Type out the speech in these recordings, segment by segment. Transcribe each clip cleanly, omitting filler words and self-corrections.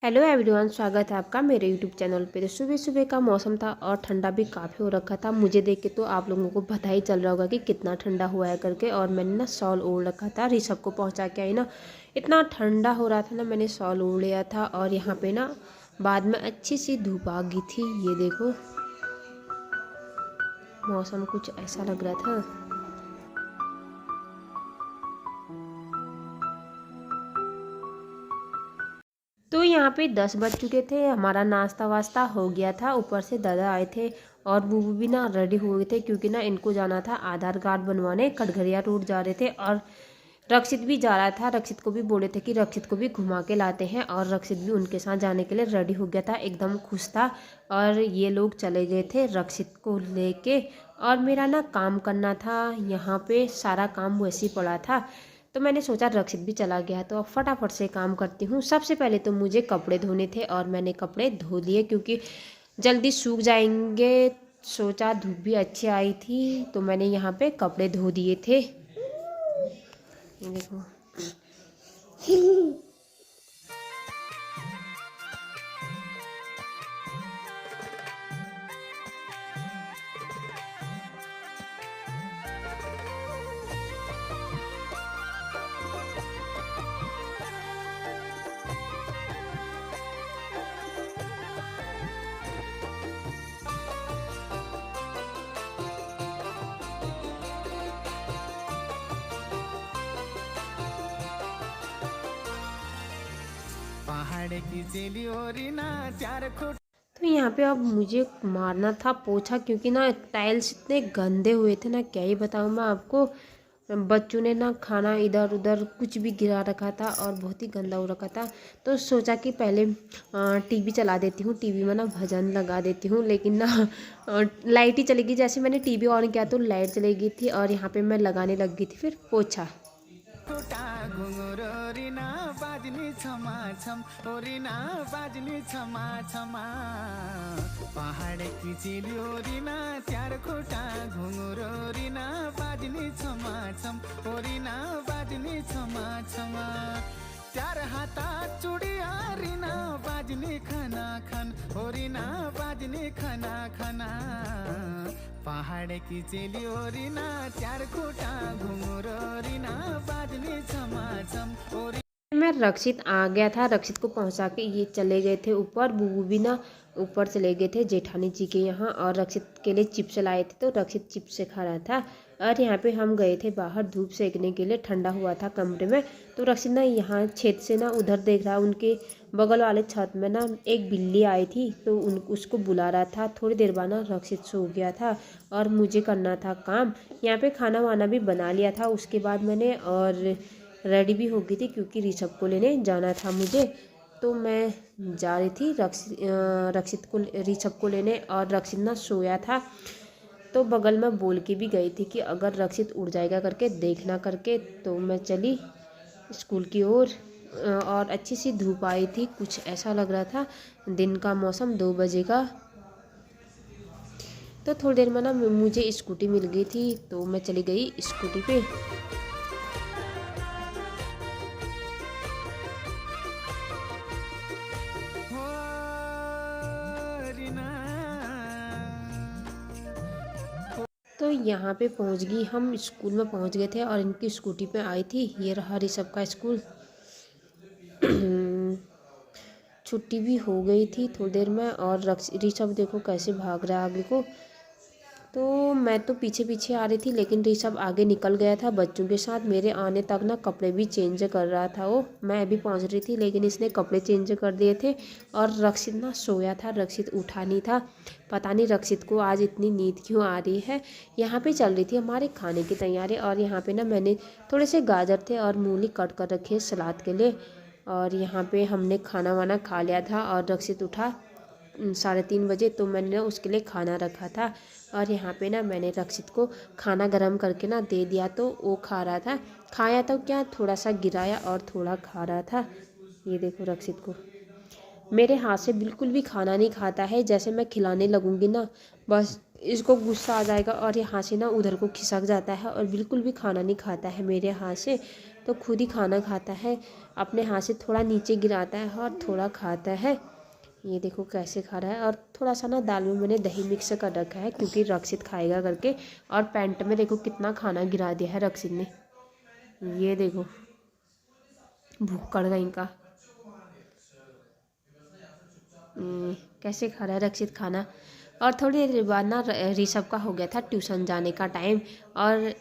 Hello everyone, स्वागत है आपका मेरे यूट्यूब चैनल पे। तो सुबह सुबह का मौसम था और ठंडा भी काफ़ी हो रखा था। मुझे देख के तो आप लोगों को पता ही चल रहा होगा कि कितना ठंडा हुआ है करके। और मैंने ना शॉल ओढ़ रखा था, ऋषभ को पहुंचा के आई ना। इतना ठंडा हो रहा था ना, मैंने शॉल ओढ़ लिया था। और यहाँ पे ना बाद में अच्छी सी धूप आ गई थी। ये देखो, मौसम कुछ ऐसा लग रहा था। तो यहाँ पे 10 बज चुके थे, हमारा नाश्ता वास्ता हो गया था। ऊपर से दादा आए थे और बुबू भी ना रेडी हो गए थे, क्योंकि ना इनको जाना था आधार कार्ड बनवाने। कटघरिया रोड जा रहे थे और रक्षित भी जा रहा था। रक्षित को भी बोले थे कि रक्षित को भी घुमा के लाते हैं, और रक्षित भी उनके साथ जाने के लिए रेडी हो गया था, एकदम खुश था। और ये लोग चले गए थे रक्षित को लेके। और मेरा ना काम करना था, यहाँ पे सारा काम वैसे ही पड़ा था। तो मैंने सोचा रक्षित भी चला गया तो अब फटाफट से काम करती हूँ। सबसे पहले तो मुझे कपड़े धोने थे और मैंने कपड़े धो लिए, क्योंकि जल्दी सूख जाएंगे। सोचा धूप भी अच्छी आई थी तो मैंने यहाँ पे कपड़े धो दिए थे। ये देखो। पहाड़ की चेली और ना चार खोट। तो यहाँ पे अब मुझे मारना था पोछा, क्योंकि ना टाइल्स इतने गंदे हुए थे ना, क्या ही बताऊँ मैं आपको। बच्चों ने ना खाना इधर उधर कुछ भी गिरा रखा था और बहुत ही गंदा हो रखा था। तो सोचा कि पहले टीवी चला देती हूँ, टीवी में ना भजन लगा देती हूँ। लेकिन ना लाइट ही चली गई। जैसे मैंने टीवी ऑन किया तो लाइट चली गई थी और यहाँ पे मैं लगाने लग गई थी फिर पोछा। खुट्टा घुँघुरो रिना बाजनी छमा छम ओरिना बाजनी छमा छमा। पहाड़ की चेली ओरिना चार खुट्टा घुँघुरो रिना बाजनी छमा छम ओरिना बाजनी छमा छमा। चार हाथा चुड़िया रिना बाजनी खना खन ओरिना बाजनी खना खना। पहाड़ की चेली ओरिना चार खुट्टा घुँघुरो रिना बाजनी छमा छम ओरी। मैं रक्षित आ गया था, रक्षित को पहुंचा के ये चले गए थे ऊपर। बुबू भी ना ऊपर चले गए थे जेठानी जी के यहाँ, और रक्षित के लिए चिप्स लाए थे तो रक्षित चिप्स से खा रहा था। और यहाँ पे हम गए थे बाहर धूप सेकने के लिए, ठंडा हुआ था कमरे में। तो रक्षित ना यहाँ छत से ना उधर देख रहा, उनके बगल वाले छत में ना एक बिल्ली आई थी तो उसको बुला रहा था। थोड़ी देर बाद ना रक्षित सो गया था और मुझे करना था काम। यहाँ पे खाना वाना भी बना लिया था उसके बाद मैंने, और रेडी भी हो गई थी क्योंकि ऋषभ को लेने जाना था मुझे। तो मैं जा रही थी रक्षित को ऋषभ को लेने, और रक्षित ना सोया था। तो बगल में बोल के भी गई थी कि अगर रक्षित उड़ जाएगा करके देखना करके। तो मैं चली स्कूल की ओर, और अच्छी सी धूप आई थी, कुछ ऐसा लग रहा था दिन का मौसम 2 बजे का। तो थोड़ी देर में ना मुझे स्कूटी मिल गई थी तो मैं चली गई स्कूटी पे। हो रिना। तो यहाँ पे पहुँच गई, हम स्कूल में पहुँच गए थे और इनकी स्कूटी पे आई थी। ये रहा ऋषभ का स्कूल। छुट्टी भी हो गई थी थोड़ी देर में, और ऋषभ देखो कैसे भाग रहा है आगे को। तो मैं तो पीछे पीछे आ रही थी, लेकिन ऋषभ आगे निकल गया था बच्चों के साथ। मेरे आने तक ना कपड़े भी चेंज कर रहा था वो। मैं अभी पहुंच रही थी लेकिन इसने कपड़े चेंज कर दिए थे। और रक्षित ना सोया था, रक्षित उठा नहीं था। पता नहीं रक्षित को आज इतनी नींद क्यों आ रही है। यहाँ पे चल रही थी हमारे खाने की तैयारी, और यहाँ पे ना मैंने थोड़े से गाजर थे और मूली कट कर रखे है सलाद के लिए। और यहाँ पे हमने खाना वाना खा लिया था और रक्षित उठा 3:30 बजे, तो मैंने ना उसके लिए खाना रखा था। और यहाँ पे ना मैंने रक्षित को खाना गरम करके ना दे दिया तो वो खा रहा था। खाया तो क्या, थोड़ा सा गिराया और थोड़ा खा रहा था। ये देखो रक्षित को, मेरे हाथ से बिल्कुल भी खाना नहीं खाता है। जैसे मैं खिलाने लगूंगी ना, बस इसको गुस्सा आ जाएगा और यहाँ से ना उधर को खिसक जाता है और बिल्कुल भी खाना नहीं खाता है मेरे हाथ से। तो खुद ही खाना खाता है, अपने हाथ से थोड़ा नीचे गिराता है और थोड़ा खाता है। ये देखो कैसे खा रहा है। और थोड़ा सा ना दाल में मैंने दही मिक्स कर रखा है क्योंकि रक्षित खाएगा करके। और पैंट में देखो कितना खाना गिरा दिया है रक्षित ने। ये देखो भुक्कड़ कहीं का। कैसे खा रहा है रक्षित खाना। और थोड़ी देर बाद ना ऋषभ का हो गया था ट्यूशन जाने का टाइम। और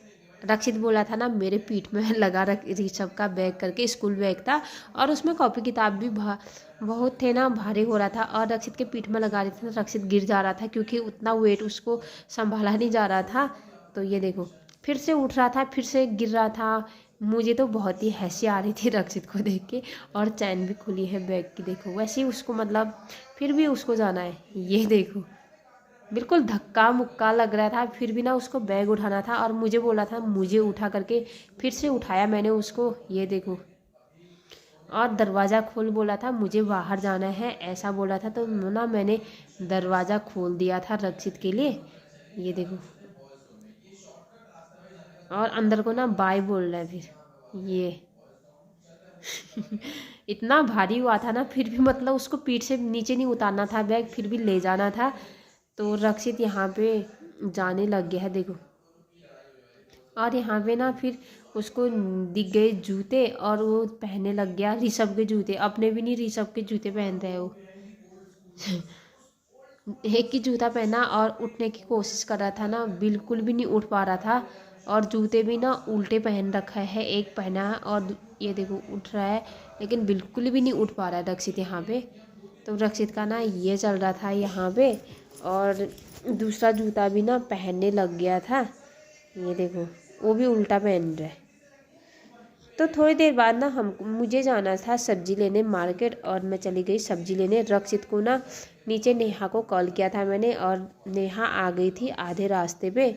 रक्षित बोला था ना मेरे पीठ में लगा रख ऋषभ का बैग करके, स्कूल बैग था और उसमें कॉपी किताब भी बहुत थे ना, भारी हो रहा था। और रक्षित के पीठ में लगा रही थी तो रक्षित गिर जा रहा था क्योंकि उतना वेट उसको संभाला नहीं जा रहा था। तो ये देखो फिर से उठ रहा था, फिर से गिर रहा था। मुझे तो बहुत ही हंसी आ रही थी रक्षित को देख के। और चैन भी खुली है बैग की देखो, वैसे ही उसको मतलब फिर भी उसको जाना है। ये देखो बिल्कुल धक्का मुक्का लग रहा था, फिर भी ना उसको बैग उठाना था और मुझे बोला था मुझे उठा करके। फिर से उठाया मैंने उसको। ये देखो और दरवाज़ा खोल बोला था, मुझे बाहर जाना है ऐसा बोला था। तो ना मैंने दरवाज़ा खोल दिया था रक्षित के लिए। ये देखो और अंदर को ना बाय बोल रहा है फिर। ये इतना भारी हुआ था ना, फिर भी मतलब उसको पीठ से नीचे नहीं उतारना था बैग, फिर भी ले जाना था। तो रक्षित यहाँ पे जाने लग गया है देखो। और यहाँ पे ना फिर उसको दिख गए जूते और वो पहनने लग गया ऋषभ के जूते। अपने भी नहीं, ऋषभ के जूते पहन रहे हो। एक ही जूता पहना और उठने की कोशिश कर रहा था ना, बिल्कुल भी नहीं उठ पा रहा था। और जूते भी ना उल्टे पहन रखा है, एक पहना है और ये देखो उठ रहा है लेकिन बिल्कुल भी नहीं उठ पा रहा है रक्षित यहाँ पे। तो रक्षित का ना ये चल रहा था यहाँ पे। और दूसरा जूता भी ना पहनने लग गया था। ये देखो वो भी उल्टा पहन रहा है। तो थोड़ी देर बाद ना मुझे जाना था सब्जी लेने मार्केट और मैं चली गई सब्जी लेने। रक्षित को ना नीचे नेहा को कॉल किया था मैंने और नेहा आ गई थी आधे रास्ते पे।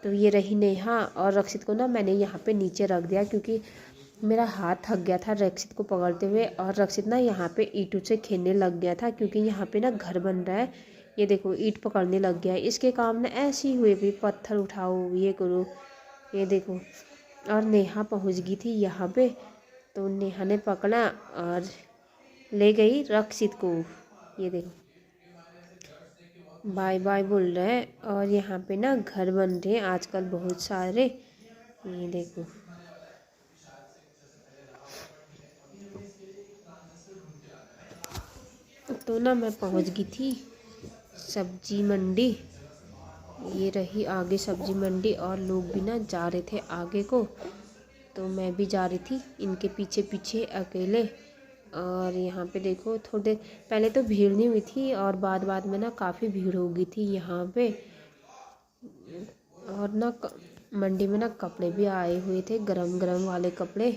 तो ये रही नेहा और रक्षित को ना मैंने यहाँ पे नीचे रख दिया क्योंकि मेरा हाथ थक गया था रक्षित को पकड़ते हुए। और रक्षित ना यहाँ पे ईंटों से खेलने लग गया था क्योंकि यहाँ पे ना घर बन रहा है। ये देखो ईंट पकड़ने लग गया है। इसके काम ना ऐसे ही हुए भी, पत्थर उठाओ ये करो। ये देखो और नेहा पहुंच गई थी यहाँ पे। तो नेहा ने पकड़ा और ले गई रक्षित को। ये देखो बाय बाय बोल रहा है। और यहाँ पे ना घर बन रहे हैं आजकल बहुत सारे। ये देखो तो ना मैं पहुँच गई थी सब्जी मंडी। ये रही आगे सब्जी मंडी और लोग भी ना जा रहे थे आगे को। तो मैं भी जा रही थी इनके पीछे पीछे अकेले। और यहाँ पे देखो थोड़ी देर पहले तो भीड़ नहीं हुई थी और बाद में ना काफ़ी भीड़ हो गई थी यहाँ पे। और ना मंडी में ना कपड़े भी आए हुए थे, गरम गरम वाले कपड़े।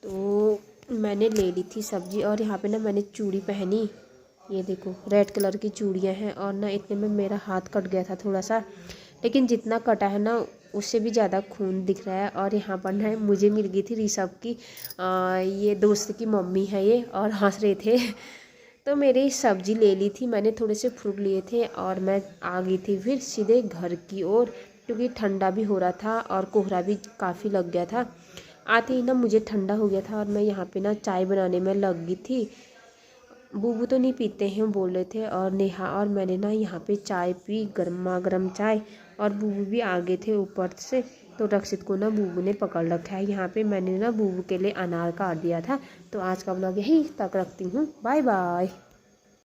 तो मैंने ले ली थी सब्जी। और यहाँ पे ना मैंने चूड़ी पहनी। ये देखो रेड कलर की चूड़ियाँ हैं। और ना इतने में मेरा हाथ कट गया था थोड़ा सा, लेकिन जितना कटा है ना उससे भी ज़्यादा खून दिख रहा है। और यहाँ पर ना मुझे मिल गई थी ऋषभ की ये दोस्त की मम्मी है ये, और हंस रहे थे। तो मेरी सब्जी ले ली थी मैंने, थोड़े से फ्रूट लिए थे और मैं आ गई थी फिर सीधे घर की ओर क्योंकि ठंडा भी हो रहा था और कोहरा भी काफ़ी लग गया था। आते ही ना मुझे ठंडा हो गया था और मैं यहाँ पे ना चाय बनाने में लग गई थी। बूबू तो नहीं पीते हैं बोल रहे थे और नेहा और मैंने ना यहाँ पे चाय पी, गर्मा गर्म चाय। और बूबू भी आ गए थे ऊपर से। तो रक्षित को ना बूबू ने पकड़ रखा है यहाँ पे। मैंने ना बूबू के लिए अनार काट दिया था। तो आज का व्लॉग यहीं तक रखती हूँ। Bye bye.